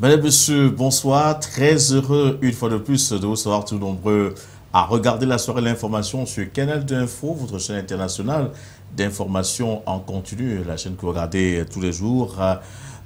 Mesdames, Messieurs, bonsoir. Très heureux une fois de plus de vous savoir tout nombreux à regarder la soirée de l'information sur Canal 2 Info, votre chaîne internationale d'information en continu, la chaîne que vous regardez tous les jours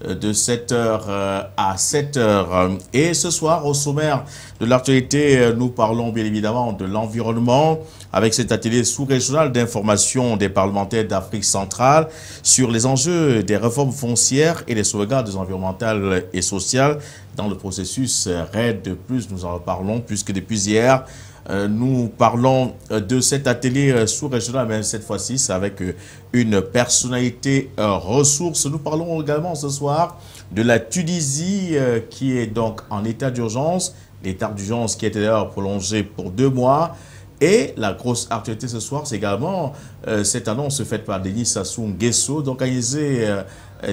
de 7h à 7h. Et ce soir, au sommaire de l'actualité, nous parlons bien évidemment de l'environnement avec cet atelier sous-régional d'information des parlementaires d'Afrique centrale sur les enjeux des réformes foncières et des sauvegardes environnementales et sociales dans le processus RED+. Nous en parlons puisque depuis hier, nous parlons de cet atelier sous-régional, mais cette fois-ci, c'est avec une personnalité ressource. Nous parlons également ce soir de la Tunisie qui est donc en état d'urgence. L'état d'urgence qui a été d'ailleurs prolongé pour 2 mois. Et la grosse actualité ce soir, c'est également cette annonce faite par Denis Sassou Nguesso, donc organisée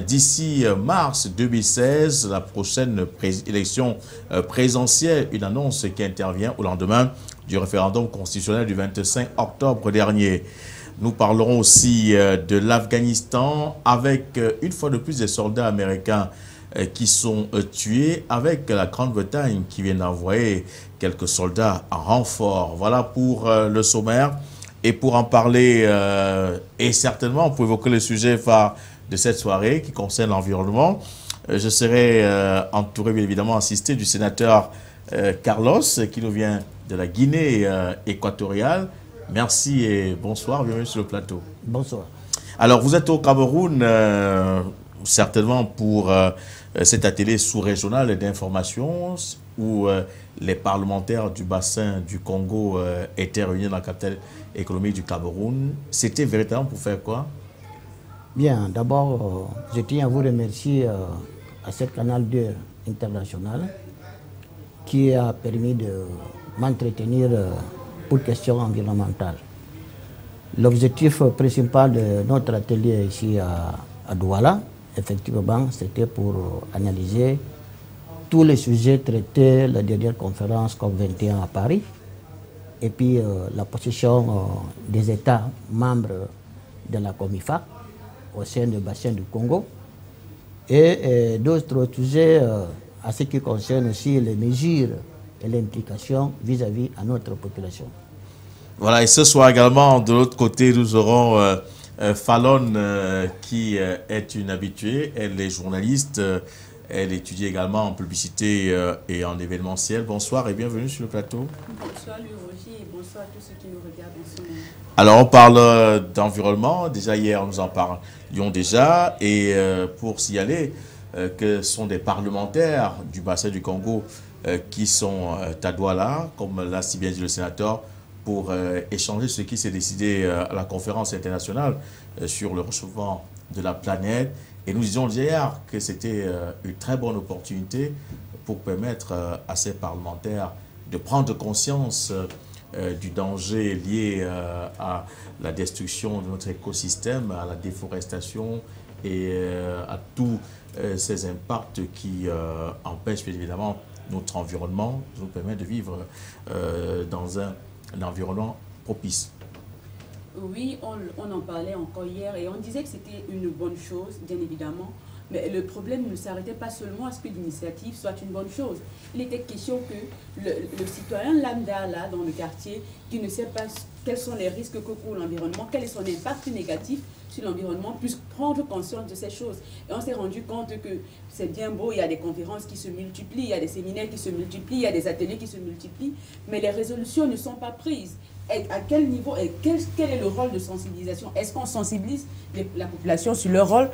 d'ici mars 2016, la prochaine élection présidentielle, une annonce qui intervient au lendemain du référendum constitutionnel du 25 octobre dernier. Nous parlerons aussi de l'Afghanistan avec une fois de plus des soldats américains qui sont tués, avec la Grande-Bretagne qui vient d'envoyer quelques soldats en renfort. Voilà pour le sommaire. Et pour en parler, et certainement pour évoquer le sujet phare de cette soirée qui concerne l'environnement, je serai entouré, bien évidemment, assisté du sénateur Carlos, qui nous vient de la Guinée équatoriale. Merci et bonsoir, bienvenue sur le plateau. Bonsoir. Alors, vous êtes au Cameroun, certainement pour cet atelier sous-régional d'information où les parlementaires du bassin du Congo étaient réunis dans la capitale économique du Cameroun. C'était véritablement pour faire quoi? Bien, d'abord, je tiens à vous remercier à ce Canal 2 international qui a permis de m'entretenir pour questions environnementales. L'objectif principal de notre atelier ici à Douala, effectivement, c'était pour analyser tous les sujets traités la dernière conférence COP21 à Paris, et puis la position des États membres de la COMIFA au sein du bassin du Congo, et d'autres sujets à ce qui concerne aussi les mesures et l'implication vis-à-vis à notre population. Voilà, et ce soir également, de l'autre côté, nous aurons Fallon qui est une habituée. Elle est journaliste, elle étudie également en publicité et en événementiel. Bonsoir et bienvenue sur le plateau. Bonsoir Louis Roger et bonsoir à tous ceux qui nous regardent en ce moment. Alors on parle d'environnement, déjà hier nous en parlions déjà, et pour s'y aller, que sont des parlementaires du bassin du Congo qui sont à Douala, comme l'a si bien dit le sénateur, pour échanger ce qui s'est décidé à la conférence internationale sur le réchauffement de la planète. Et nous disions hier que c'était une très bonne opportunité pour permettre à ces parlementaires de prendre conscience du danger lié à la destruction de notre écosystème, à la déforestation et à tous ces impacts qui empêchent bien évidemment notre environnement, nous permet de vivre dans un environnement propice. Oui, on en parlait encore hier et on disait que c'était une bonne chose, bien évidemment. Mais le problème ne s'arrêtait pas seulement à ce que l'initiative soit une bonne chose. Il était question que le citoyen lambda, là, dans le quartier, qui ne sait pas quels sont les risques que court l'environnement, quel est son impact négatif sur l'environnement, puisse prendre conscience de ces choses. Et on s'est rendu compte que c'est bien beau, il y a des conférences qui se multiplient, il y a des séminaires qui se multiplient, il y a des ateliers qui se multiplient, mais les résolutions ne sont pas prises. Et à quel niveau, et quel est le rôle de sensibilisation? Est-ce qu'on sensibilise la population sur leur rôle,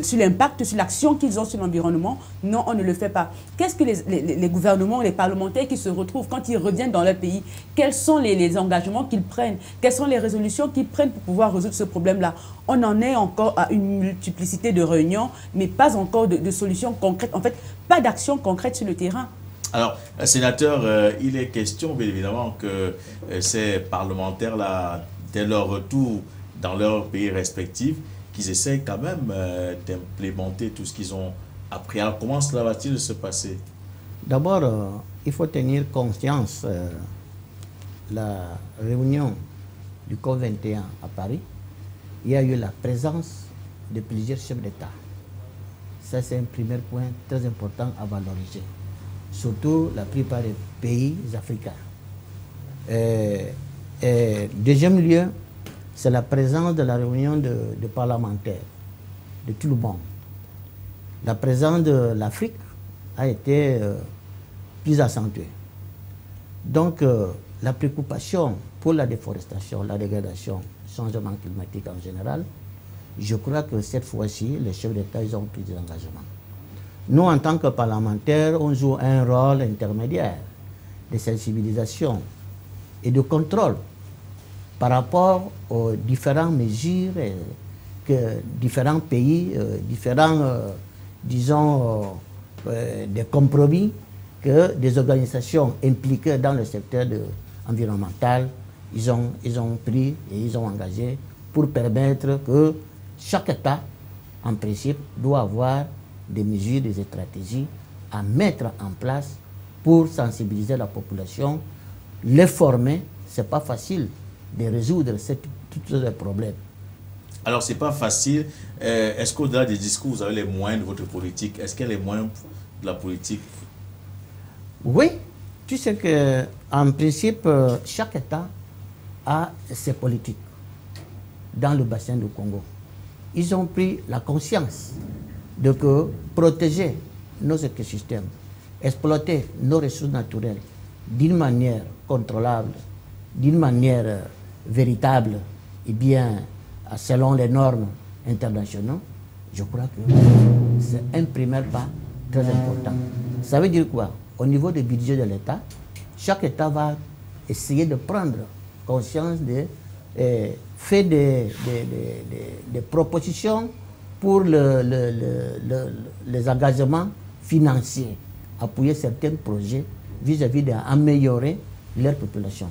sur l'impact, sur l'action qu'ils ont sur l'environnement? Non, on ne le fait pas. Qu'est-ce que les gouvernements, les parlementaires qui se retrouvent quand ils reviennent dans leur pays, quels sont les engagements qu'ils prennent? Quelles sont les résolutions qu'ils prennent pour pouvoir résoudre ce problème-là? On en est encore à une multiplicité de réunions, mais pas encore de solutions concrètes. En fait, pas d'action concrète sur le terrain. Alors, sénateur, il est question, bien évidemment, que ces parlementaires-là, dès leur retour dans leurs pays respectifs, qu'ils essaient quand même d'implémenter tout ce qu'ils ont appris. Alors, comment cela va-t-il se passer? D'abord, il faut tenir conscience, la réunion du COP21 à Paris, il y a eu la présence de plusieurs chefs d'État. Ça, c'est un premier point très important à valoriser. Surtout la plupart des pays africains. Deuxième lieu, c'est la présence de la réunion de parlementaires de tout le monde. La présence de l'Afrique a été plus accentuée. Donc, la préoccupation pour la déforestation, la dégradation, le changement climatique en général, je crois que cette fois-ci, les chefs d'État, ils ont pris des engagements. Nous, en tant que parlementaires, on joue un rôle intermédiaire de sensibilisation et de contrôle par rapport aux différentes mesures que différents pays, disons, des compromis que des organisations impliquées dans le secteur environnemental, ils ont pris et ils ont engagé pour permettre que chaque État, en principe, doit avoir des mesures, des stratégies à mettre en place pour sensibiliser la population, les former. Ce n'est pas facile de résoudre tous les problèmes. Alors, ce n'est pas facile. Est-ce qu'au-delà des discours, vous avez les moyens de votre politique? Est-ce qu'il y a les moyens de la politique? Oui. Tu sais qu'en principe, chaque État a ses politiques dans le bassin du Congo. Ils ont pris la conscience de que protéger nos écosystèmes, exploiter nos ressources naturelles d'une manière contrôlable, d'une manière véritable et bien selon les normes internationales, je crois que c'est un premier pas très important. Ça veut dire quoi? Au niveau du budget de l'État, chaque État va essayer de prendre conscience de faire des propositions pour les engagements financiers, appuyer certains projets vis-à-vis d'améliorer leur population.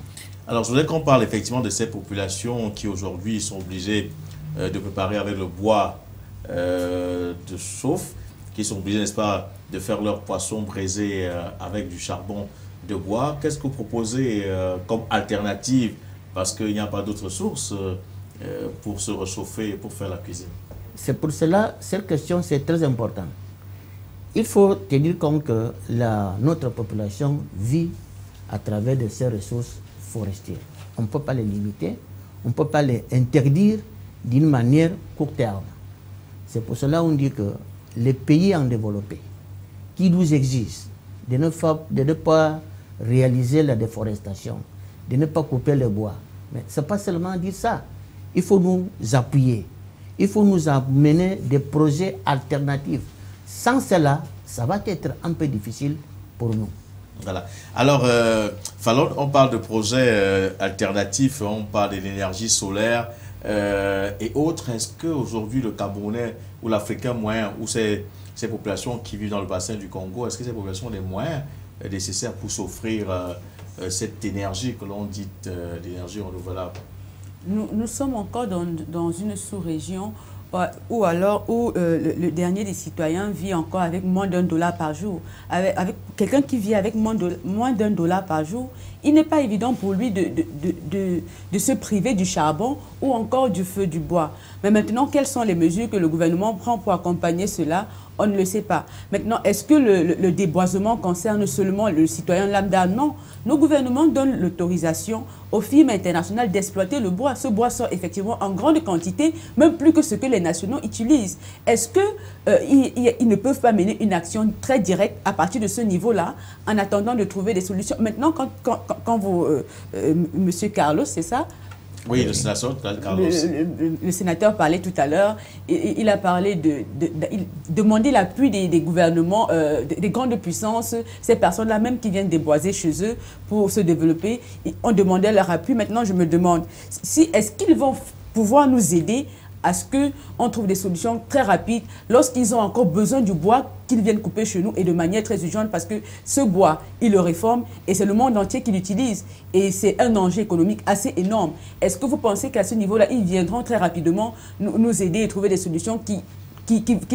Alors, je voudrais qu'on parle effectivement de ces populations qui aujourd'hui sont obligées de préparer avec le bois de chauffe, qui sont obligés, n'est-ce pas, de faire leurs poissons braisés avec du charbon de bois. Qu'est-ce que vous proposez comme alternative? Parce qu'il n'y a pas d'autres sources pour se réchauffer et pour faire la cuisine. C'est pour cela, cette question, c'est très important. Il faut tenir compte que notre population vit à travers de ces ressources forestières. On ne peut pas les limiter, on ne peut pas les interdire d'une manière court terme. C'est pour cela qu'on dit que les pays en développé qui nous exigent de ne pas réaliser la déforestation, de ne pas couper le bois. Mais ce n'est pas seulement dire ça. Il faut nous appuyer. Il faut nous amener des projets alternatifs. Sans cela, ça va être un peu difficile pour nous. Voilà. Alors, Fallon, on parle de projets alternatifs, on parle de l'énergie solaire et autres. Est-ce qu'aujourd'hui, le Camerounais ou l'Africain moyen, ou ces populations qui vivent dans le bassin du Congo, est-ce que ces populations ont des moyens nécessaires pour s'offrir cette énergie que l'on dit d'énergie renouvelable? Nous sommes encore dans une sous-région où le dernier des citoyens vit encore avec moins d'$1 par jour. Avec quelqu'un qui vit avec moins d'$1 par jour, il n'est pas évident pour lui de se priver du charbon ou encore du feu du bois. Mais maintenant, quelles sont les mesures que le gouvernement prend pour accompagner cela? On ne le sait pas. Maintenant, est-ce que le déboisement concerne seulement le citoyen lambda? Non. Nos gouvernements donnent l'autorisation aux firmes internationales d'exploiter le bois. Ce bois sort effectivement en grande quantité, même plus que ce que les nationaux utilisent. Est-ce qu'ils ne peuvent pas mener une action très directe à partir de ce niveau-là, en attendant de trouver des solutions? Maintenant, quand vous, Monsieur Carlos, c'est ça? Oui, le sénateur Carlos. Le sénateur parlait tout à l'heure, il a parlé il demandait l'appui des gouvernements, des grandes puissances, ces personnes-là même qui viennent déboiser chez eux pour se développer. On demandait leur appui. Maintenant, je me demande, est-ce qu'ils vont pouvoir nous aider à ce qu'on trouve des solutions très rapides lorsqu'ils ont encore besoin du bois qu'ils viennent couper chez nous et de manière très urgente, parce que ce bois, ils le réforment et c'est le monde entier qui l'utilise et c'est un enjeu économique assez énorme. Est-ce que vous pensez qu'à ce niveau-là, ils viendront très rapidement nous aider et trouver des solutions qui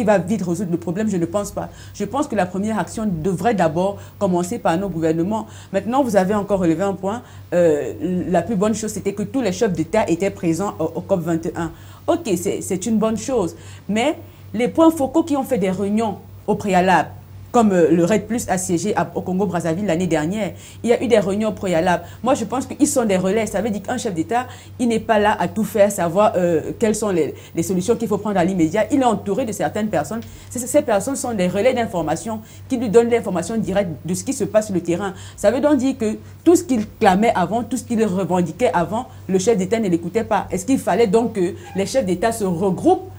va vite résoudre le problème? Je ne pense pas. Je pense que la première action devrait d'abord commencer par nos gouvernements. Maintenant, vous avez encore relevé un point. La plus bonne chose, c'était que tous les chefs d'État étaient présents au COP 21. Ok, c'est une bonne chose, mais les points focaux qui ont fait des réunions au préalable, comme le RED Plus a siégé au Congo-Brazzaville l'année dernière. Il y a eu des réunions préalables. Moi, je pense qu'ils sont des relais. Ça veut dire qu'un chef d'État, il n'est pas là à tout faire, savoir quelles sont les solutions qu'il faut prendre à l'immédiat. Il est entouré de certaines personnes. Ces personnes sont des relais d'information qui lui donnent l'information directe de ce qui se passe sur le terrain. Ça veut donc dire que tout ce qu'il clamait avant, tout ce qu'il revendiquait avant, le chef d'État ne l'écoutait pas. Est-ce qu'il fallait donc que les chefs d'État se regroupent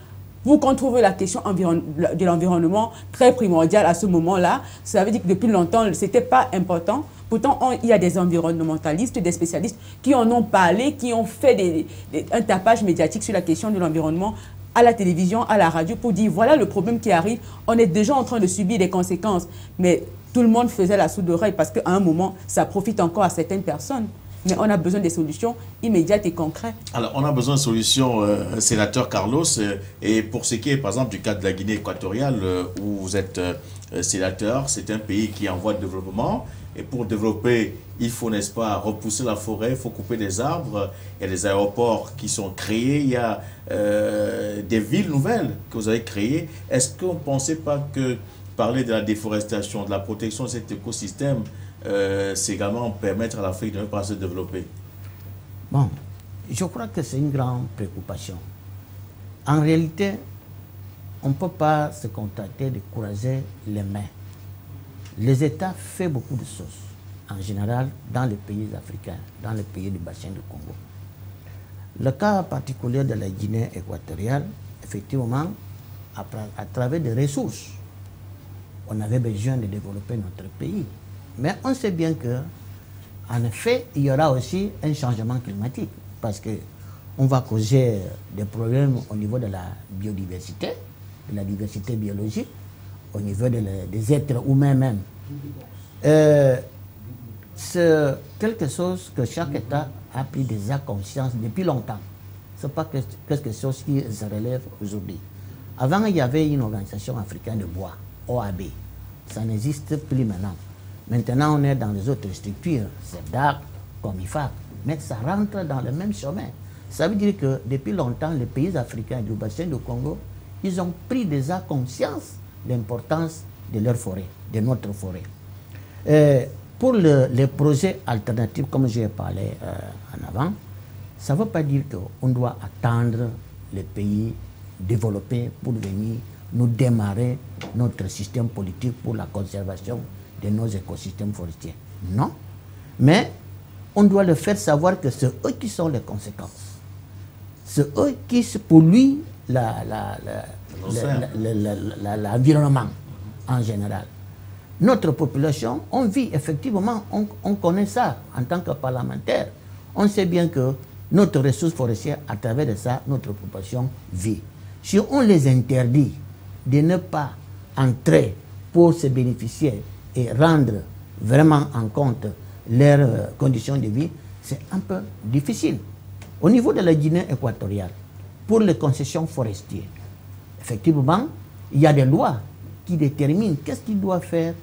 pour qu'on trouve la question de l'environnement très primordiale à ce moment-là? Ça veut dire que depuis longtemps, ce n'était pas important. Pourtant, il y a des environnementalistes, des spécialistes qui en ont parlé, qui ont fait un tapage médiatique sur la question de l'environnement à la télévision, à la radio, pour dire voilà le problème qui arrive. On est déjà en train de subir des conséquences. Mais tout le monde faisait la sourde oreille parce qu'à un moment, ça profite encore à certaines personnes. Mais on a besoin des solutions immédiates et concrètes. Alors, on a besoin de solutions, sénateur Carlos. Et pour ce qui est, par exemple, du cas de la Guinée équatoriale, où vous êtes sénateur, c'est un pays qui est en voie de développement. Et pour développer, il faut, n'est-ce pas, repousser la forêt, il faut couper des arbres. Il y a des aéroports qui sont créés, il y a des villes nouvelles que vous avez créées. Est-ce que vous ne pensez pas que parler de la déforestation, de la protection de cet écosystème, c'est également permettre à l'Afrique de ne pas se développer? Bon, je crois que c'est une grande préoccupation. En réalité, on ne peut pas se contenter de croiser les mains. Les États font beaucoup de choses, en général, dans les pays africains, dans les pays du bassin du Congo. Le cas particulier de la Guinée équatoriale, effectivement, à travers des ressources, on avait besoin de développer notre pays. Mais on sait bien que, en effet, il y aura aussi un changement climatique parce qu'on va causer des problèmes au niveau de la biodiversité, de la diversité biologique, au niveau des êtres humains même. C'est quelque chose que chaque État a pris déjà conscience depuis longtemps. Ce n'est pas quelque chose qui se relève aujourd'hui. Avant, il y avait une organisation africaine de bois, OAB. Ça n'existe plus maintenant. Maintenant, on est dans les autres structures, CEDAC, COMIFAC, mais ça rentre dans le même chemin. Ça veut dire que depuis longtemps, les pays africains du bassin du Congo, ils ont pris déjà conscience de l'importance de leur forêt, de notre forêt. Pour les projets alternatifs, comme j'ai parlé en avant, ça ne veut pas dire qu'on doit attendre les pays développés pour venir nous démarrer notre système politique pour la conservation de nos écosystèmes forestiers. Non. Mais on doit le faire savoir que c'est eux qui sont les conséquences. C'est eux qui polluent l'environnement en général. Notre population, on vit effectivement, on connaît ça en tant que parlementaire. On sait bien que notre ressource forestière, à travers de ça, notre population vit. Si on les interdit de ne pas entrer pour se bénéficier et rendre vraiment en compte leurs conditions de vie, c'est un peu difficile. Au niveau de la Guinée équatoriale, pour les concessions forestières, effectivement, il y a des lois qui déterminent qu'est-ce qu'il doit faire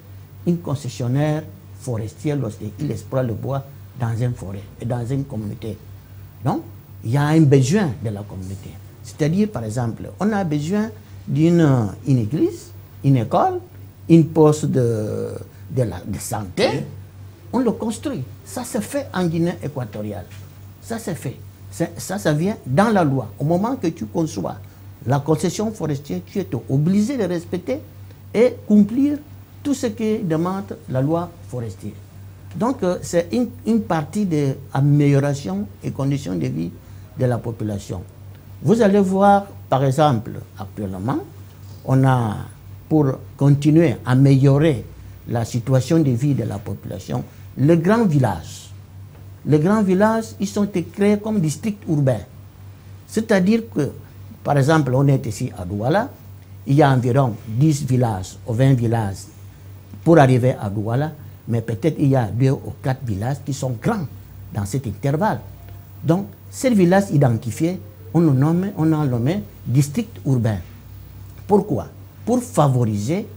une concessionnaire forestière lorsqu'il exploite le bois dans une forêt et dans une communauté. Donc, il y a un besoin de la communauté. C'est-à-dire, par exemple, on a besoin d'une église, une école, une poste de santé, on le construit. Ça se fait en Guinée équatoriale. Ça se fait. Ça vient dans la loi. Au moment que tu conçois la concession forestière, tu es obligé de respecter et cumplir tout ce que demande la loi forestière. Donc, c'est une partie de l'amélioration et conditions de vie de la population. Vous allez voir, par exemple, actuellement, on a, pour continuer à améliorer la situation de vie de la population, les grands villages. Les grands villages, ils sont créés comme districts urbains. C'est-à-dire que, par exemple, on est ici à Douala, il y a environ 10 villages ou 20 villages pour arriver à Douala, mais peut-être il y a 2 ou 4 villages qui sont grands dans cet intervalle. Donc, ces villages identifiés, on a nommé districts urbains. Pourquoi? Pour favoriser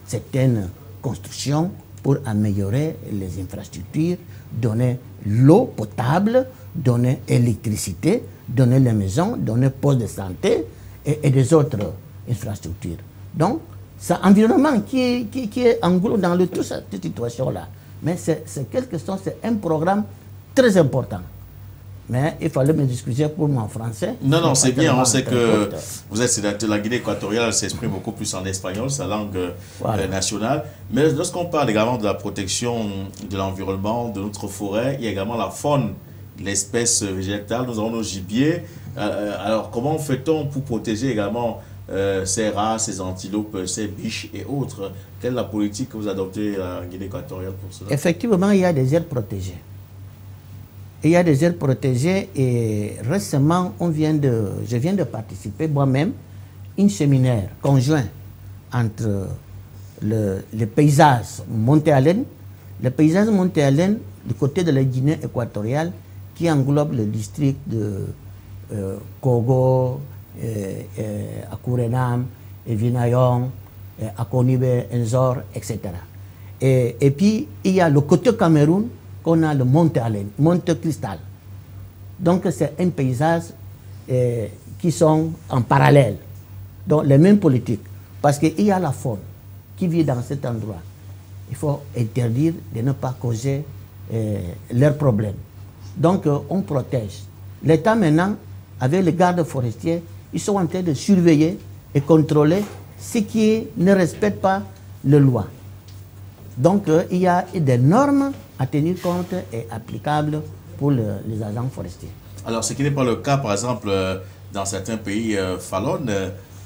certaines constructions, pour améliorer les infrastructures, donner l'eau potable, donner l'électricité, donner les maisons, donner postes de santé et des autres infrastructures. Donc, c'est l'environnement qui est en gros dans toute cette situation-là. Mais c'est quelque chose, c'est un programme très important. Mais il fallait me discuter pour moi en français. Non, c'est bien. On sait que vous êtes sénateur de la Guinée équatoriale, s'exprime beaucoup plus en espagnol, sa langue nationale. Mais lorsqu'on parle également de la protection de l'environnement, de notre forêt, il y a également la faune, l'espèce végétale. Nous avons nos gibiers. Alors, comment fait-on pour protéger également ces rats, ces antilopes, ces biches et autres? Quelle est la politique que vous adoptez à la Guinée équatoriale pour cela? Effectivement, il y a des aires protégées. Il y a des aires protégées et récemment, je viens de participer moi-même à un séminaire conjoint entre les paysages montéalènes, du côté de la Guinée équatoriale qui englobe le district de Kogo, Akurenam, Vinayong, Akonibe, Enzor, etc. Et puis, il y a le côté Cameroun, qu'on a le Monte Allen, Monte Cristal. Donc, c'est un paysage qui sont en parallèle, donc les mêmes politiques. Parce qu'il y a la faune qui vit dans cet endroit. Il faut interdire de ne pas causer leurs problèmes. Donc, on protège. L'État maintenant, avec les gardes forestiers, ils sont en train de surveiller et contrôler ce qui ne respecte pas les lois. Donc, il y a des normes à tenir compte et applicables pour les agents forestiers. Alors, ce qui n'est pas le cas, par exemple, dans certains pays Falon,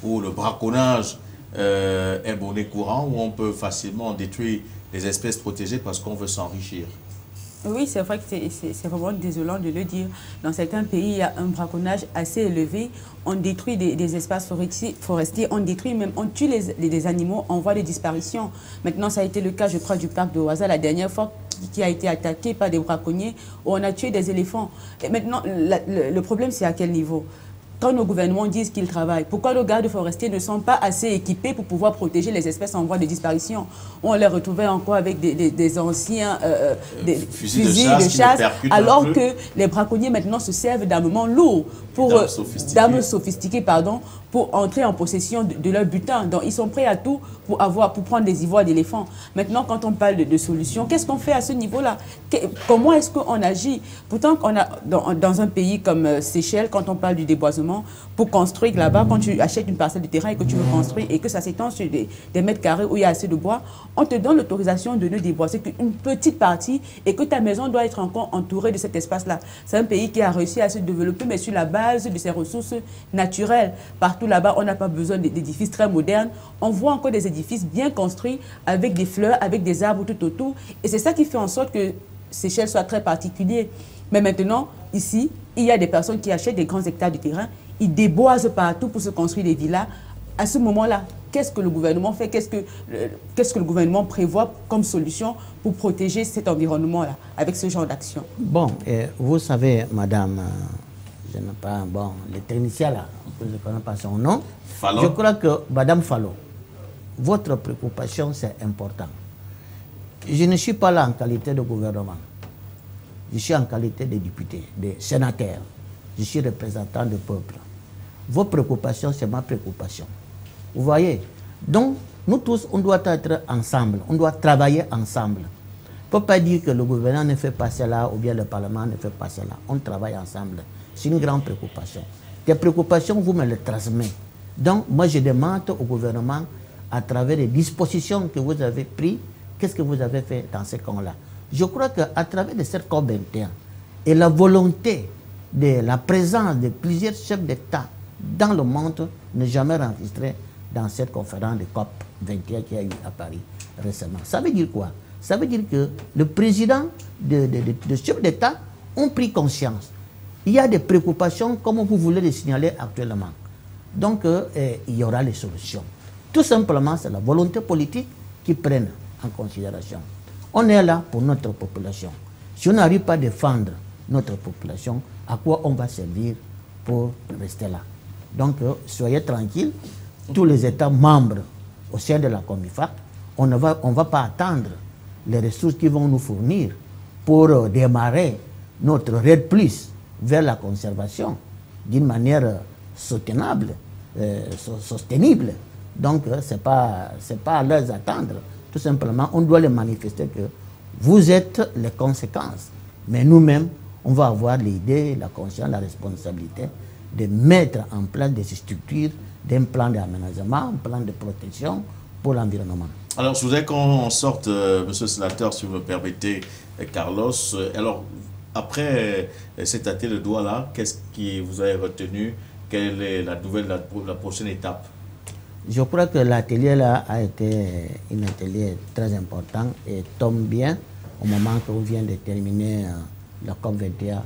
où le braconnage est monnaie courante, où on peut facilement détruire les espèces protégées parce qu'on veut s'enrichir. Oui, c'est vrai que c'est vraiment désolant de le dire. Dans certains pays, il y a un braconnage assez élevé. On détruit des espaces forestiers, on détruit même, on tue les animaux, on voit des disparitions. Maintenant, ça a été le cas, je crois, du parc de Ouaza, la dernière fois, qui a été attaqué par des braconniers, où on a tué des éléphants. Et maintenant, le problème, c'est à quel niveau? Quand nos gouvernements disent qu'ils travaillent, pourquoi nos gardes forestiers ne sont pas assez équipés pour pouvoir protéger les espèces en voie de disparition? On les retrouvait encore avec des anciens fusils de chasse, alors que les braconniers maintenant se servent d'armements lourds, d'armes sophistiquées, pour entrer en possession de leur butin. Donc ils sont prêts à tout pour prendre des ivoires d'éléphants. Maintenant, quand on parle de solutions, qu'est-ce qu'on fait à ce niveau-là? Comment est-ce qu'on agit? Pourtant, on a, dans un pays comme Seychelles, quand on parle du déboisement, pour construire là-bas, quand tu achètes une parcelle de terrain et que tu veux construire et que ça s'étend sur des mètres carrés où il y a assez de bois, on te donne l'autorisation de ne déboiser qu'une petite partie et que ta maison doit être encore entourée de cet espace-là. C'est un pays qui a réussi à se développer, mais sur la base de ses ressources naturelles. Partout là-bas, on n'a pas besoin d'édifices très modernes. On voit encore des édifices bien construits avec des fleurs, avec des arbres tout autour. Et c'est ça qui fait en sorte que Seychelles soit très particulier. Mais maintenant, ici, il y a des personnes qui achètent des grands hectares de terrain, ils déboisent partout pour se construire des villas. À ce moment-là, qu'est-ce que le gouvernement fait? Qu'est-ce que le gouvernement prévoit comme solution pour protéger cet environnement-là, avec ce genre d'action? Bon, vous savez, madame, je n'ai pas, le technicien là, je ne connais pas son nom. Fallon. Je crois que, madame Fallon, votre préoccupation, c'est important. Je ne suis pas là en qualité de gouvernement. Je suis en qualité de député, de sénateur. Je suis représentant du peuple. Vos préoccupations, c'est ma préoccupation. Vous voyez? Donc, nous tous, on doit être ensemble. On doit travailler ensemble. On ne peut pas dire que le gouvernement ne fait pas cela ou bien le Parlement ne fait pas cela. On travaille ensemble. C'est une grande préoccupation. Tes préoccupations, vous me les transmettez. Donc, moi, je demande au gouvernement, à travers les dispositions que vous avez prises, qu'est-ce que vous avez fait dans ces camps-là? Je crois qu'à travers de cette COP21 et la volonté de la présence de plusieurs chefs d'État dans le monde n'est jamais enregistrée dans cette conférence de COP21 qui a eu à Paris récemment. Ça veut dire quoi? Ça veut dire que le président de chefs d'État ont pris conscience. Il y a des préoccupations, comme vous voulez les signaler actuellement. Donc, il y aura les solutions. Tout simplement, c'est la volonté politique qui prenne en considération. On est là pour notre population. Si on n'arrive pas à défendre notre population, à quoi on va servir pour rester là? Donc, soyez tranquilles, tous les États membres au sein de la COMIFAC, on ne va pas attendre les ressources qu'ils vont nous fournir pour démarrer notre RED+ vers la conservation d'une manière soutenable. sostenible. Donc, ce n'est pas à leur attendre. Tout simplement, on doit les manifester que vous êtes les conséquences. Mais nous-mêmes, on va avoir l'idée, la conscience, la responsabilité de mettre en place des structures, d'un plan d'aménagement, un plan de protection pour l'environnement. Alors, je voudrais qu'on sorte, monsieur le sénateur, si vous me permettez, Carlos. Alors, après cet atelier de Douala, qu'est-ce qui vous avez retenu? Quelle est la prochaine étape? Je crois que l'atelier là a été un atelier très important et tombe bien au moment que vous venez de terminer la COP21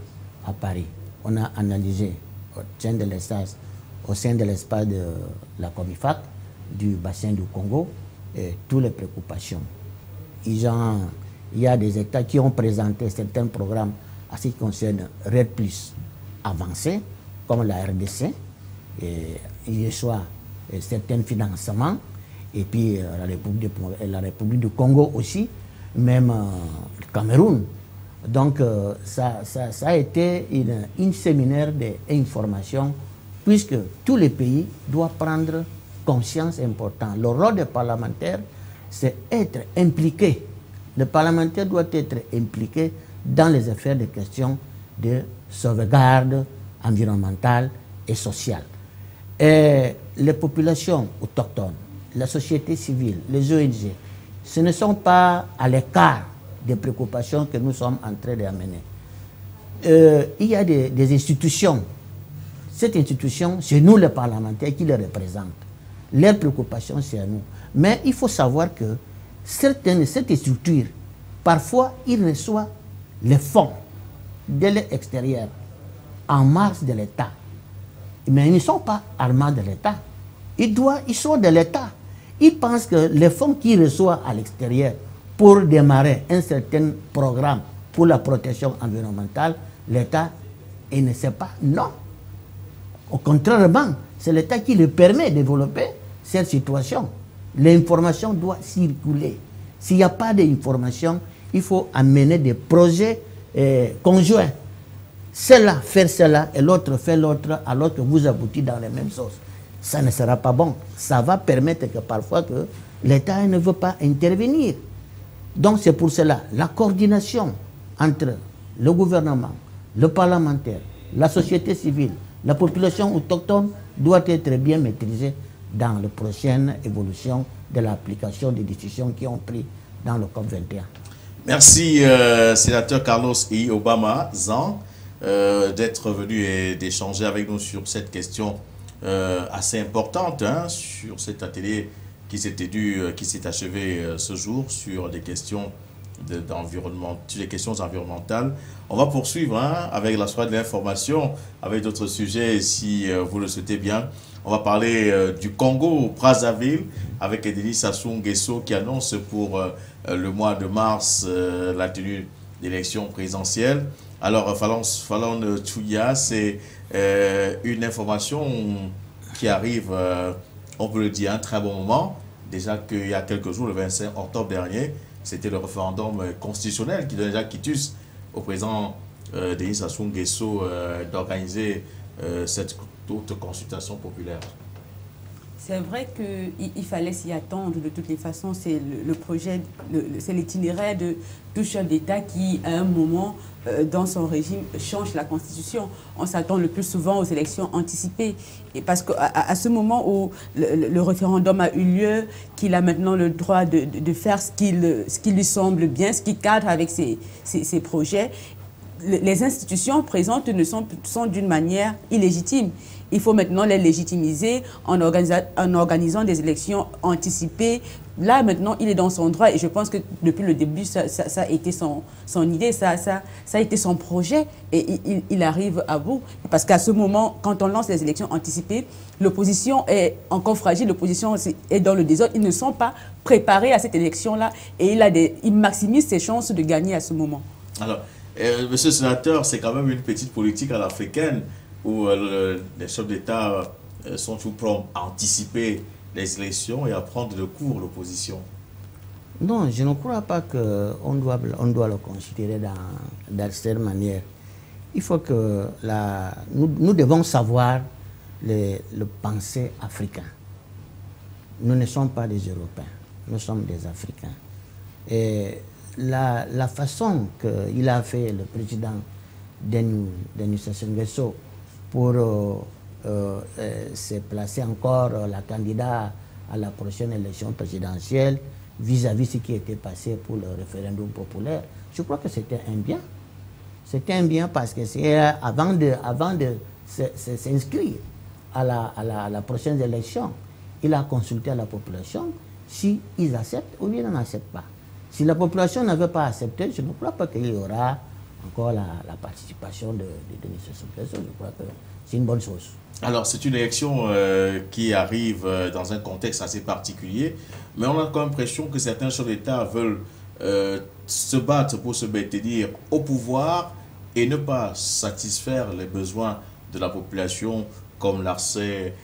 à Paris. On a analysé au sein de l'espace de la COMIFAC, du bassin du Congo, et toutes les préoccupations. Il y a des États qui ont présenté certains programmes en ce qui concerne RED+ avancés, comme la RDC, et il reçoit certains financements, et puis la République du Congo aussi, même le Cameroun. Donc ça a été une séminaire d'information, puisque tous les pays doivent prendre conscience importante. Le rôle des parlementaires, c'est être impliqué. Le parlementaire doit être impliqué dans les affaires de questions de sauvegarde environnementale et sociale. Et les populations autochtones, la société civile, les ONG, ce ne sont pas à l'écart des préoccupations que nous sommes en train d'amener. Il y a des institutions. Cette institution, c'est nous les parlementaires qui les représentent. Leurs préoccupations, c'est à nous. Mais il faut savoir que cette structure, parfois, ils reçoivent les fonds de l'extérieur en marge de l'État. Mais ils ne sont pas armés de l'État. Ils sont de l'État. Ils pensent que les fonds qu'ils reçoivent à l'extérieur pour démarrer un certain programme pour la protection environnementale, l'État, il ne sait pas. Non. Au contraire, c'est l'État qui le permet de développer cette situation. L'information doit circuler. S'il n'y a pas d'information, il faut amener des projets conjoints. Cela, faire cela, et l'autre fait l'autre, alors que vous aboutissez dans les mêmes choses. Ça ne sera pas bon. Ça va permettre que parfois que l'État ne veut pas intervenir. Donc c'est pour cela, la coordination entre le gouvernement, le parlementaire, la société civile, la population autochtone doit être bien maîtrisée dans la prochaine évolution de l'application des décisions qui ont pris dans le COP21. Merci, sénateur Carlos I. Obama Zan, d'être venu et d'échanger avec nous sur cette question assez importante, sur cet atelier qui s'est achevé ce jour sur les questions d'environnement, sur les questions environnementales. On va poursuivre avec la soirée de l'information, avec d'autres sujets si vous le souhaitez bien. On va parler du Congo, Brazzaville, avec Denis Sassou Nguesso qui annonce pour le mois de mars la tenue d'élections présidentielles. Alors, Falon Tchouya, c'est une information qui arrive, on peut le dire, à un très bon moment. Déjà qu'il y a quelques jours, le 25 octobre dernier, c'était le référendum constitutionnel qui donnait déjà quitus au président Denis Sassou Nguesso d'organiser cette autre consultation populaire. C'est vrai qu'il fallait s'y attendre de toutes les façons. C'est le projet, c'est l'itinéraire de tout chef d'État qui, à un moment, dans son régime, change la Constitution. On s'attend le plus souvent aux élections anticipées. Et parce qu'à ce moment où le référendum a eu lieu, qu'il a maintenant le droit de faire ce qui lui semble bien, ce qui cadre avec ses projets, les institutions présentes sont d'une manière illégitime. Il faut maintenant les légitimiser en organisant des élections anticipées. Là, maintenant, il est dans son droit et je pense que depuis le début, ça a été son idée, ça a été son projet et il arrive à bout. Parce qu'à ce moment, quand on lance les élections anticipées, l'opposition est encore fragile, l'opposition est dans le désordre. Ils ne sont pas préparés à cette élection-là et il maximise ses chances de gagner à ce moment. Alors, monsieur le sénateur, c'est quand même une petite politique à l'africaine où les chefs d'État sont tout prompts à anticiper les élections et à prendre de court l'opposition. Non, je ne crois pas qu'on doit le considérer de cette manière. Il faut que nous devons savoir le pensée africain. Nous ne sommes pas des Européens, nous sommes des Africains. Et la façon qu'il a fait le président Denis Sassou Nguesso pour se placer encore la candidat à la prochaine élection présidentielle vis-à-vis ce qui était passé pour le référendum populaire, je crois que c'était un bien. C'était un bien parce que c'est avant de s'inscrire à la prochaine élection, il a consulté à la population si ils acceptent ou ils n'en acceptent pas. Si la population n'avait pas accepté, je ne crois pas qu'il y aura encore la participation de Denis Sassou Nguesso. Je crois que c'est une bonne chose. Alors, c'est une élection qui arrive dans un contexte assez particulier, mais on a comme l'impression que certains chefs d'État veulent se battre pour se maintenir au pouvoir et ne pas satisfaire les besoins de la population, comme l'accès...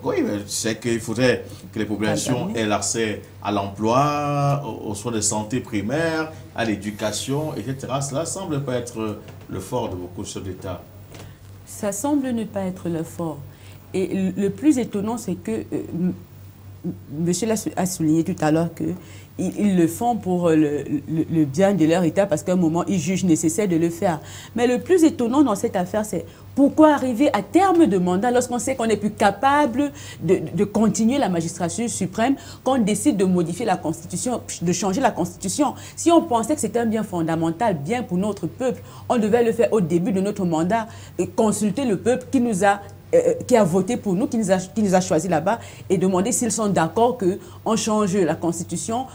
oui, c'est qu'il faudrait que les populations aient l'accès à l'emploi, aux soins de santé primaires, à l'éducation, etc. Cela semble pas être le fort de beaucoup de chefs d'État. Ça semble ne pas être le fort. Et le plus étonnant, c'est que monsieur a souligné tout à l'heure qu'ils le font pour le bien de leur État parce qu'à un moment, ils jugent nécessaire de le faire. Mais le plus étonnant dans cette affaire, c'est pourquoi arriver à terme de mandat lorsqu'on sait qu'on n'est plus capable de continuer la magistrature suprême, qu'on décide de modifier la Constitution, de changer la Constitution. Si on pensait que c'était un bien fondamental, bien pour notre peuple, on devait le faire au début de notre mandat et consulter le peuple qui a voté pour nous, qui nous a choisis là-bas et demander s'ils sont d'accord qu'on change la Constitution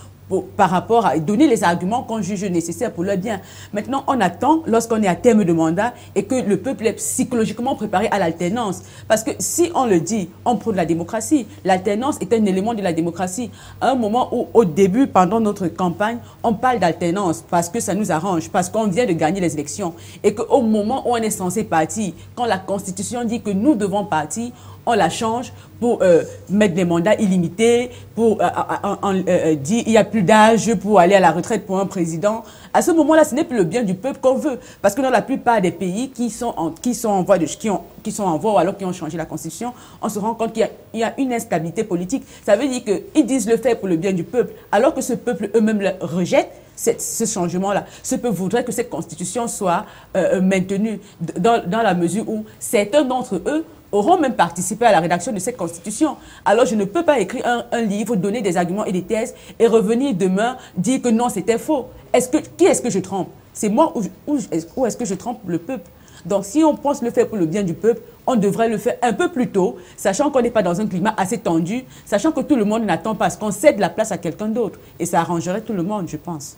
par rapport à donner les arguments qu'on juge nécessaires pour leur bien. Maintenant, on attend lorsqu'on est à terme de mandat et que le peuple est psychologiquement préparé à l'alternance. Parce que si on le dit, on prône la démocratie. L'alternance est un élément de la démocratie. À un moment où, au début, pendant notre campagne, on parle d'alternance parce que ça nous arrange, parce qu'on vient de gagner les élections. Et qu'au moment où on est censé partir, quand la Constitution dit que nous devons partir, on la change pour mettre des mandats illimités, pour dire qu'il n'y a plus d'âge pour aller à la retraite pour un président. À ce moment-là, ce n'est plus le bien du peuple qu'on veut. Parce que dans la plupart des pays qui sont en voie ou alors qui ont changé la Constitution, on se rend compte qu'il y a une instabilité politique. Ça veut dire qu'ils disent le faire pour le bien du peuple, alors que ce peuple eux-mêmes le rejette. Ce changement-là. Ce peuple voudrait que cette Constitution soit maintenue dans la mesure où certains d'entre eux auront même participé à la rédaction de cette Constitution. Alors je ne peux pas écrire un livre, donner des arguments et des thèses et revenir demain dire que non, c'était faux. Qui est-ce que je trompe? C'est moi ou est-ce que je trompe le peuple? Donc si on pense le faire pour le bien du peuple, on devrait le faire un peu plus tôt, sachant qu'on n'est pas dans un climat assez tendu, sachant que tout le monde n'attend pas à ce qu'on cède la place à quelqu'un d'autre. Et ça arrangerait tout le monde, je pense.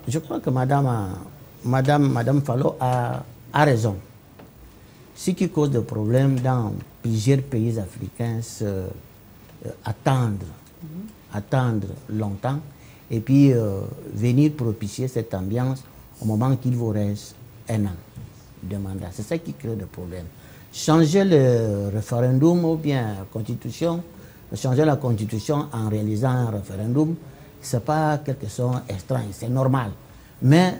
Je crois que Madame Fallo a raison. Ce qui cause des problèmes dans plusieurs pays africains, c'est attendre longtemps et puis venir propicier cette ambiance au moment qu'il vous reste un an de mandat. C'est ça qui crée des problèmes. Changer le référendum ou bien la Constitution, changer la Constitution en réalisant un référendum, ce n'est pas quelque chose d'extraordinaire, c'est normal. Mais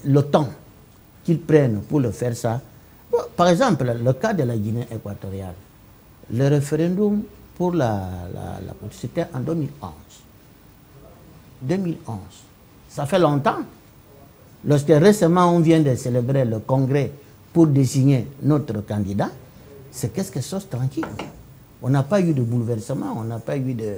le temps qu'ils prennent pour le faire ça, par exemple, le cas de la Guinée équatoriale, le référendum pour la Constitution, c'était en 2011. 2011. Ça fait longtemps. Lorsque récemment on vient de célébrer le congrès pour désigner notre candidat, c'est quelque chose de tranquille. On n'a pas eu de bouleversement, on n'a pas eu de...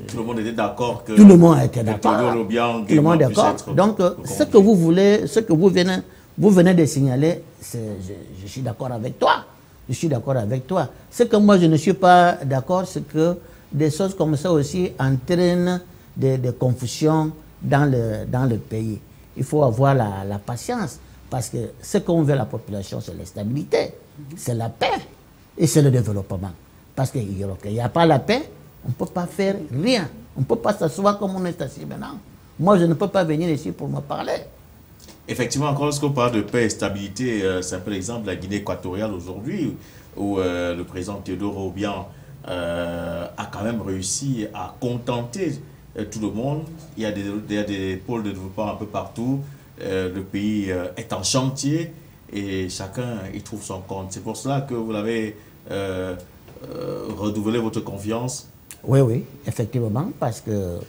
Tout le monde était d'accord que... Tout le monde était d'accord. Tout le monde est d'accord. Donc, ce que vous voulez, ce que vous venez de signaler, je suis d'accord avec toi. Je suis d'accord avec toi. Ce que moi, je ne suis pas d'accord, c'est que des choses comme ça aussi entraînent des confusions dans le pays. Il faut avoir la patience, parce que ce qu'on veut la population, c'est la stabilité, c'est la paix et c'est le développement. Parce qu'il n'y a pas la paix, on ne peut pas faire rien. On ne peut pas s'asseoir comme on est assis maintenant. Moi, je ne peux pas venir ici pour me parler. Effectivement, quand lorsqu'on parle de paix et stabilité, c'est un peu l'exemple de la Guinée équatoriale aujourd'hui, où le président Théodore Obiang a quand même réussi à contenter tout le monde. Il y a des pôles de développement un peu partout. Le pays est en chantier et chacun y trouve son compte. C'est pour cela que vous l'avez renouvelé votre confiance. Oui, oui, effectivement, parce que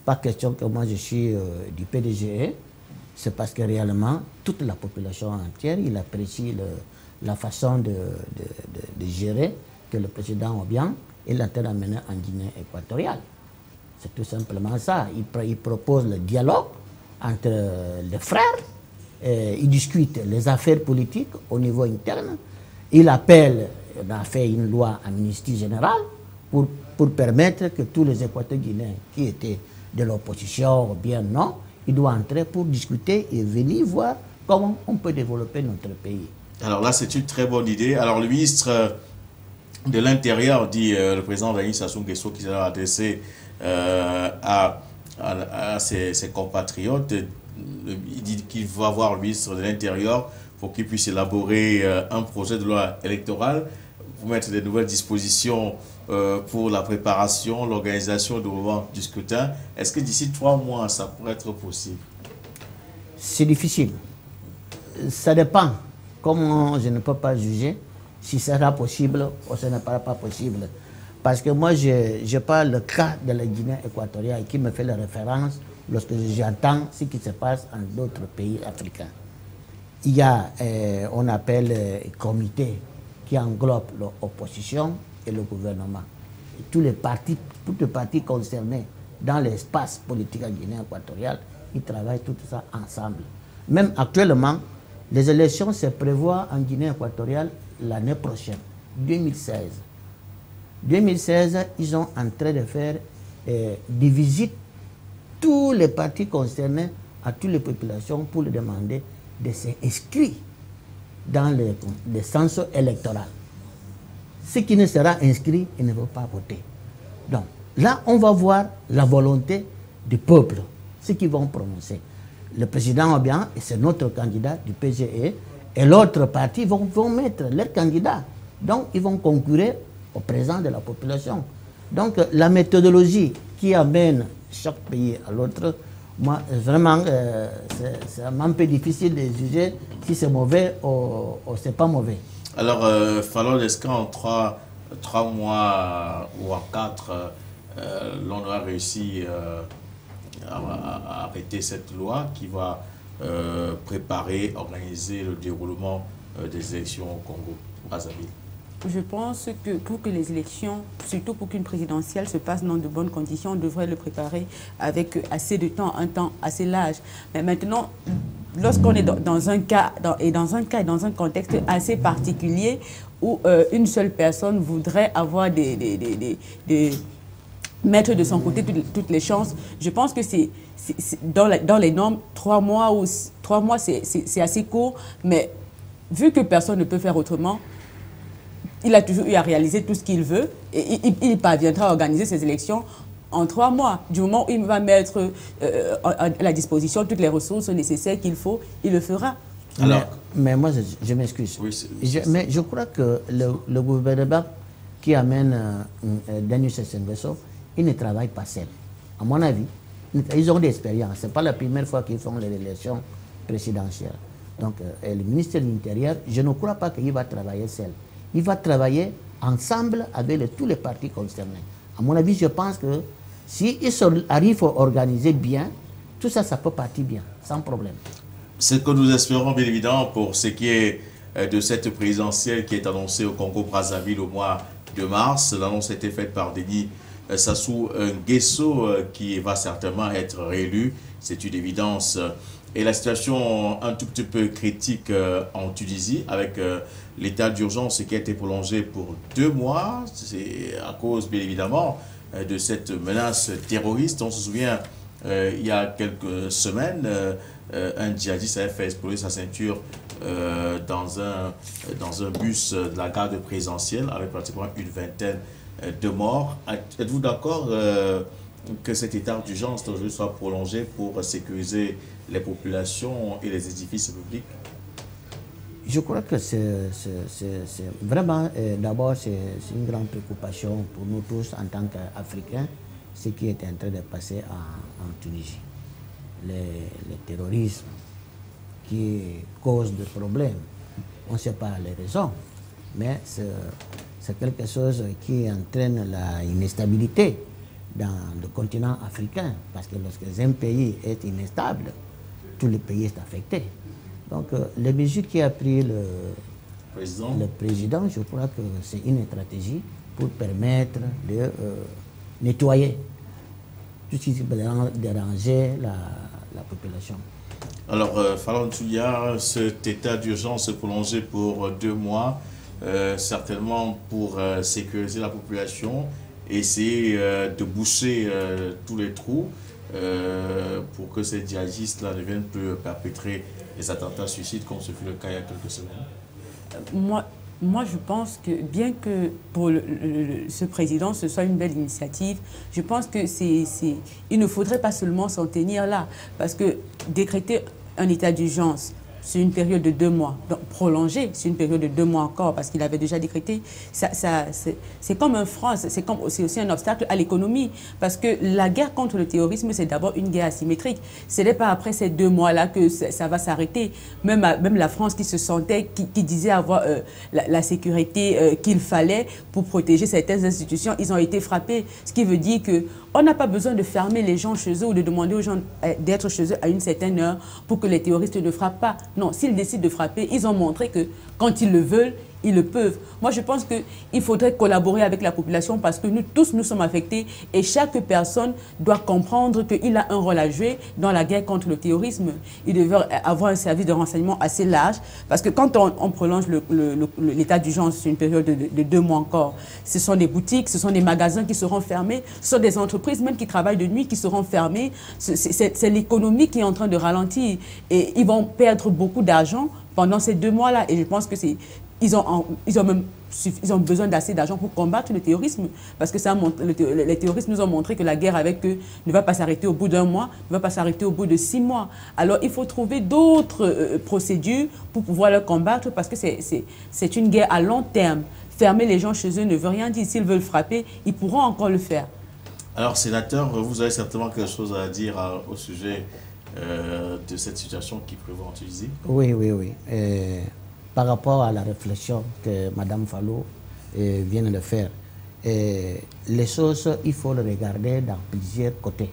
pas question que moi je suis du PDGE, c'est parce que réellement toute la population entière, il apprécie la façon de gérer que le président Obiang est en train d'amener en Guinée équatoriale. C'est tout simplement ça. Il propose le dialogue entre les frères, il discute les affaires politiques au niveau interne, il appelle, on a fait une loi amnistie générale pour permettre que tous les Équatoriens guinéens qui étaient de l'opposition ou bien non, ils doivent entrer pour discuter et venir voir comment on peut développer notre pays. Alors là, c'est une très bonne idée. Alors le ministre de l'Intérieur, dit le président Denis Sassou Nguesso, qui s'est adressé à ses compatriotes, il dit qu'il va voir le ministre de l'Intérieur pour qu'il puisse élaborer un projet de loi électorale, pour mettre des nouvelles dispositions pour la préparation, l'organisation du moment du scrutin. Est-ce que d'ici 3 mois, ça pourrait être possible? C'est difficile. Ça dépend. Comment je ne peux pas juger si ça sera possible ou ce n'est pas possible. Parce que moi, je parle le cas de la Guinée équatoriale qui me fait la référence lorsque j'entends ce qui se passe en d'autres pays africains. Il y a, on appelle comité qui englobe l'opposition et le gouvernement. Et toutes les partis concernés dans l'espace politique en Guinée équatoriale, ils travaillent tout ça ensemble. Même actuellement, les élections se prévoient en Guinée équatoriale l'année prochaine, 2016. 2016, ils sont en train de faire des visites, tous les partis concernés, à toutes les populations pour leur demander de s'inscrire dans le census électoral. Ceux qui ne sera inscrit, ils ne vont pas voter. Donc là, on va voir la volonté du peuple, ceux qui vont prononcer. Le président Obiang, et c'est notre candidat du PGE, et l'autre parti vont mettre leur candidat. Donc, ils vont concourir au présent de la population. Donc, la méthodologie qui amène chaque pays à l'autre, moi, vraiment, c'est un peu difficile de juger si c'est mauvais ou c'est pas mauvais. Alors, Fallon, est-ce qu'en 3 mois ou en 4, l'on aura réussi à arrêter cette loi qui va préparer, organiser le déroulement des élections au Congo, Brazzaville? Je pense que pour que les élections, surtout pour qu'une présidentielle se passe dans de bonnes conditions, on devrait le préparer avec assez de temps, un temps assez large. Mais maintenant, lorsqu'on est dans un contexte assez particulier où une seule personne voudrait avoir mettre de son côté toutes les chances, je pense que c'est dans les normes, 3 mois, c'est assez court, mais vu que personne ne peut faire autrement, il a toujours eu à réaliser tout ce qu'il veut et il parviendra à organiser ses élections en 3 mois. Du moment où il va mettre à la disposition toutes les ressources nécessaires qu'il faut, il le fera. Alors, mais moi, je m'excuse. Oui, mais je crois que le gouvernement qui amène Denis Sassou Nguesso, il ne travaille pas seul. À mon avis, ils ont de l'expérience. Ce n'est pas la première fois qu'ils font les élections présidentielles. Donc, le ministère de l'Intérieur, je ne crois pas qu'il va travailler seul. Il va travailler ensemble avec tous les partis concernés. À mon avis, je pense que s'ils arrivent à organiser bien, tout ça, ça peut partir bien, sans problème. Ce que nous espérons, bien évidemment, pour ce qui est de cette présidentielle qui est annoncée au Congo-Brazzaville au mois de mars. L'annonce a été faite par Denis Sassou Nguesso, qui va certainement être réélu. C'est une évidence. Et la situation un tout petit peu critique en Tunisie, avec l'état d'urgence qui a été prolongé pour 2 mois. C'est à cause, bien évidemment, de cette menace terroriste. On se souvient, il y a quelques semaines, un djihadiste avait fait exploser sa ceinture dans un bus de la garde présidentielle, avec pratiquement une vingtaine de morts. Êtes-vous d'accord que cet état d'urgence aujourd'hui soit prolongé pour sécuriser les populations et les édifices publics? Je crois que c'est vraiment, d'abord, c'est une grande préoccupation pour nous tous en tant qu'Africains, ce qui est en train de passer en Tunisie. Le terrorisme qui cause des problèmes On ne sait pas les raisons, mais c'est quelque chose qui entraîne une instabilité dans le continent africain. Parce que lorsque un pays est inestable, tout le pays est affecté. Donc, les mesures qu'a pris le président, je crois que c'est une stratégie pour permettre de nettoyer tout ce qui peut déranger la population. Alors, Falon Touya, cet état d'urgence est prolongé pour 2 mois, certainement pour sécuriser la population, essayer de boucher tous les trous pour que ces djihadistes-là ne viennent plus perpétrer les attentats suicides comme ce fut le cas il y a quelques semaines. Moi, je pense que bien que pour ce président, ce soit une belle initiative, je pense que il ne faudrait pas seulement s'en tenir là. Parce que décréter un état d'urgence sur une période de 2 mois, donc prolongé sur une période de 2 mois encore, parce qu'il avait déjà décrété, c'est comme un frein, c'est aussi un obstacle à l'économie. Parce que la guerre contre le terrorisme, c'est d'abord une guerre asymétrique. Ce n'est pas après ces 2 mois-là que ça va s'arrêter. Même la France qui se sentait, qui disait avoir la sécurité qu'il fallait pour protéger certaines institutions, ils ont été frappés. Ce qui veut dire qu'on n'a pas besoin de fermer les gens chez eux ou de demander aux gens d'être chez eux à une certaine heure pour que les terroristes ne frappent pas. Non, s'ils décident de frapper, ils ont montré que quand ils le veulent, ils le peuvent. Moi, je pense qu'il faudrait collaborer avec la population parce que nous tous, nous sommes affectés et chaque personne doit comprendre qu'il a un rôle à jouer dans la guerre contre le terrorisme. Il devrait avoir un service de renseignement assez large parce que quand on prolonge l'état d'urgence sur une période de 2 mois encore, ce sont des boutiques, ce sont des magasins qui seront fermés, ce sont des entreprises même qui travaillent de nuit qui seront fermées. C'est l'économie qui est en train de ralentir et ils vont perdre beaucoup d'argent pendant ces 2 mois-là. Et je pense que ils ont besoin d'assez d'argent pour combattre le terrorisme. Parce que les terroristes nous ont montré que la guerre avec eux ne va pas s'arrêter au bout d'1 mois, ne va pas s'arrêter au bout de 6 mois. Alors il faut trouver d'autres procédures pour pouvoir le combattre parce que c'est une guerre à long terme. Fermer les gens chez eux ne veut rien dire. S'ils veulent frapper, ils pourront encore le faire. Alors, sénateur, vous avez certainement quelque chose à dire au sujet de cette situation qui prévaut en Tunisie? Oui. Par rapport à la réflexion que Mme Fallo vient de faire, les choses, il faut le regarder dans plusieurs côtés.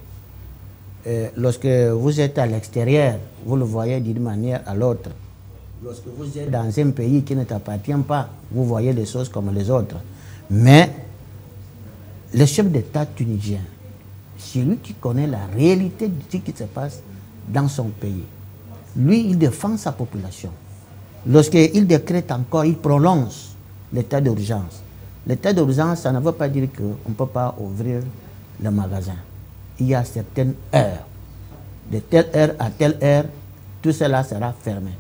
Lorsque vous êtes à l'extérieur, vous le voyez d'une manière à l'autre. Lorsque vous êtes dans un pays qui ne t'appartient pas, vous voyez les choses comme les autres. Mais le chef d'État tunisien, c'est lui qui connaît la réalité de ce qui se passe dans son pays. Lui, il défend sa population. Lorsqu'il décrète encore, il prolonge l'état d'urgence. L'état d'urgence, ça ne veut pas dire qu'on ne peut pas ouvrir le magasin. Il y a certaines heures. De telle heure à telle heure, tout cela sera fermé.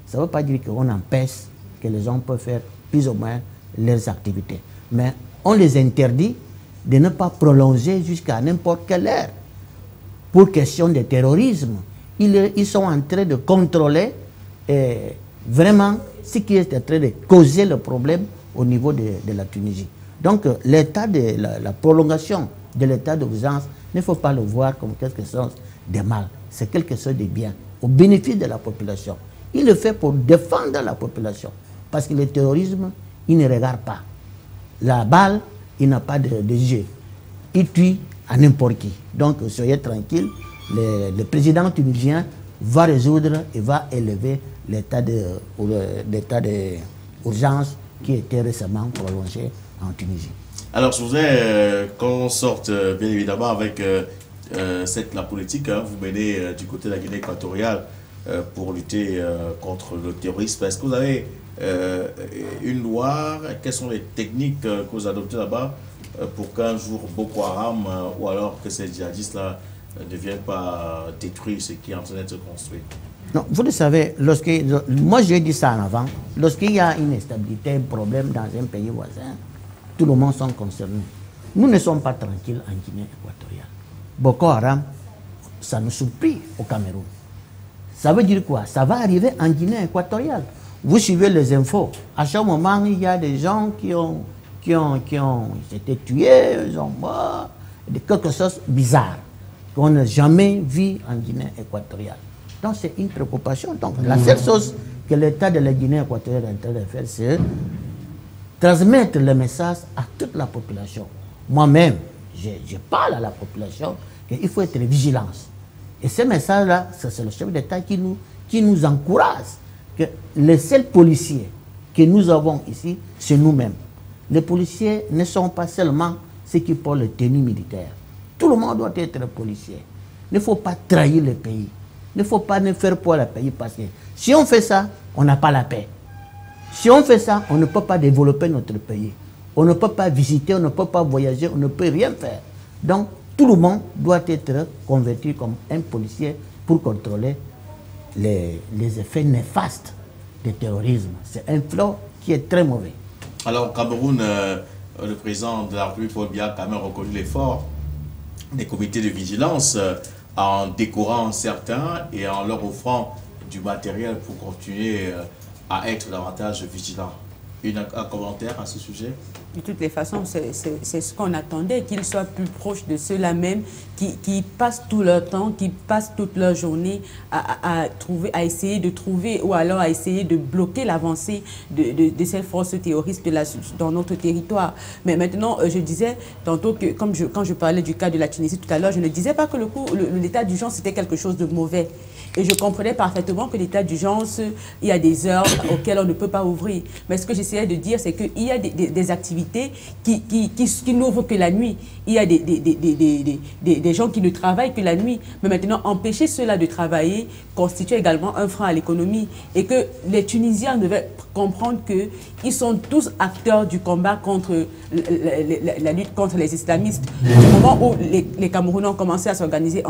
Ça ne veut pas dire qu'on empêche que les gens peuvent faire plus ou moins leurs activités. Mais on les interdit de ne pas prolonger jusqu'à n'importe quelle heure. Pour question de terrorisme, ils sont en train de contrôler vraiment ce qui est en train de causer le problème au niveau de la Tunisie. Donc, la prolongation de l'état d'urgence, il ne faut pas le voir comme quelque chose de mal. C'est quelque chose de bien, au bénéfice de la population. Il le fait pour défendre la population. Parce que le terrorisme, il ne regarde pas. La balle, il n'a pas de jeu. Il tue à n'importe qui. Donc, soyez tranquille. Le président tunisien va résoudre et va élever l'état d'urgence qui était récemment prolongé en Tunisie. Alors, je voudrais qu'on sorte bien évidemment avec la politique. Vous menez du côté de la Guinée équatoriale pour lutter contre le terrorisme. Est-ce que vous avez une loi? Quelles sont les techniques que vous adoptez là-bas pour qu'un jour Boko Haram ou alors que ces djihadistes-là ne viennent pas détruire ce qui est en train d'être construit? Non, vous le savez, moi j'ai dit ça en avant, lorsqu'il y a une instabilité, un problème dans un pays voisin, tout le monde sont concernés. Nous ne sommes pas tranquilles en Guinée équatoriale. Boko Haram, ça nous surprit au Cameroun. Ça veut dire quoi? Ça va arriver en Guinée équatoriale. Vous suivez les infos. À chaque moment, il y a des gens qui ont été tués, ils ont mort, quelque chose de bizarre qu'on n'a jamais vu en Guinée équatoriale. Donc c'est une préoccupation. Donc la seule chose que l'État de la Guinée équatoriale est en train de faire, c'est transmettre le message à toute la population. Moi-même, je parle à la population qu'il faut être vigilant. Et ce message-là, c'est le chef d'État qui nous encourage. Que les seuls policiers que nous avons ici, c'est nous-mêmes. Les policiers ne sont pas seulement ceux qui portent les tenues militaires. Tout le monde doit être policier. Il ne faut pas trahir le pays. Il ne faut pas ne faire pour le pays parce que si on fait ça, on n'a pas la paix. Si on fait ça, on ne peut pas développer notre pays. On ne peut pas visiter, on ne peut pas voyager, on ne peut rien faire. Donc, tout le monde doit être converti comme un policier pour contrôler les effets néfastes du terrorisme. C'est un flot qui est très mauvais. Alors, au Cameroun, le président de la République, Paul Biya, a quand même reconnu l'effort des comités de vigilance en décorant certains et en leur offrant du matériel pour continuer à être davantage vigilants. Un commentaire à ce sujet? De toutes les façons, c'est ce qu'on attendait, qu'ils soient plus proches de ceux-là même, qui passent tout leur temps, qui passent toute leur journée à essayer de trouver ou alors à essayer de bloquer l'avancée de ces forces terroristes dans notre territoire. Mais maintenant, je disais tantôt que, quand je parlais du cas de la Tunisie tout à l'heure, je ne disais pas que l'état d'urgence c'était quelque chose de mauvais. Et je comprenais parfaitement que l'état d'urgence, il y a des heures auxquelles on ne peut pas ouvrir. Mais ce que j'essayais de dire, c'est qu'il y a des activités qui n'ouvrent que la nuit. Il y a des gens qui ne travaillent que la nuit. Mais maintenant, empêcher ceux-là de travailler constitue également un frein à l'économie. Et que les Tunisiens devaient comprendre qu'ils sont tous acteurs du combat contre la lutte contre les islamistes. Du moment où les Camerounais ont commencé à s'organiser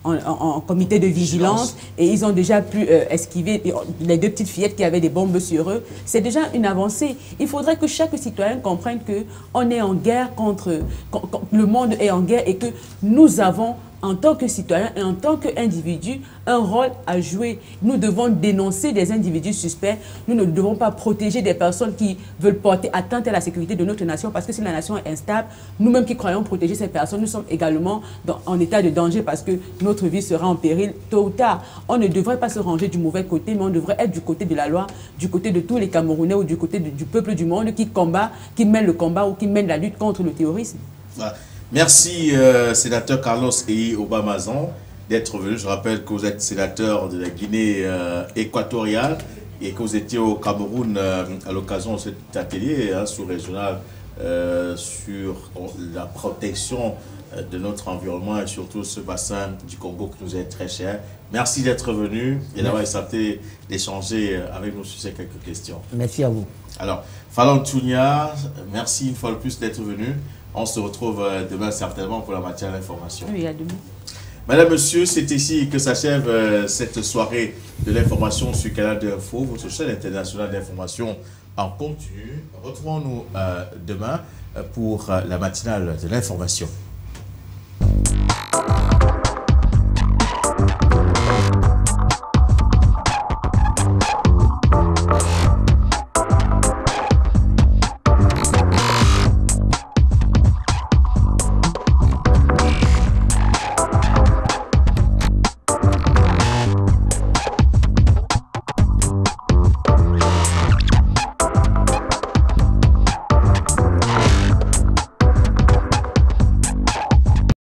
en comité de vigilance et ils ont déjà pu esquiver les deux petites fillettes qui avaient des bombes sur eux, c'est déjà une avancée. Il faudrait que chaque citoyen comprenne qu'on est en guerre le monde est en guerre et que nous avons, en tant que citoyens et en tant qu'individus, un rôle à jouer. Nous devons dénoncer des individus suspects. Nous ne devons pas protéger des personnes qui veulent porter atteinte à la sécurité de notre nation parce que si la nation est instable, nous-mêmes qui croyons protéger ces personnes, nous sommes également en état de danger parce que notre vie sera en péril tôt ou tard. On ne devrait pas se ranger du mauvais côté, mais on devrait être du côté de la loi, du côté de tous les Camerounais ou du côté du peuple du monde qui mène le combat ou qui mène la lutte contre le terrorisme. Voilà. Merci, sénateur Carlos Eyi Obamazon, d'être venu. Je rappelle que vous êtes sénateur de la Guinée équatoriale et que vous étiez au Cameroun à l'occasion de cet atelier sous-régional sur la protection de notre environnement et surtout ce bassin du Congo qui nous est très cher. Merci d'être venu et d'avoir accepté d'échanger avec nous sur ces quelques questions. Merci à vous. Alors, Falon Tounia, merci une fois de plus d'être venu. On se retrouve demain certainement pour la matière d'information. Oui, à demain. Madame, Monsieur, c'est ici que s'achève cette soirée de l'information sur Canal d'Info, votre chaîne internationale d'information en continu. Retrouvons-nous demain pour la matinale de l'information.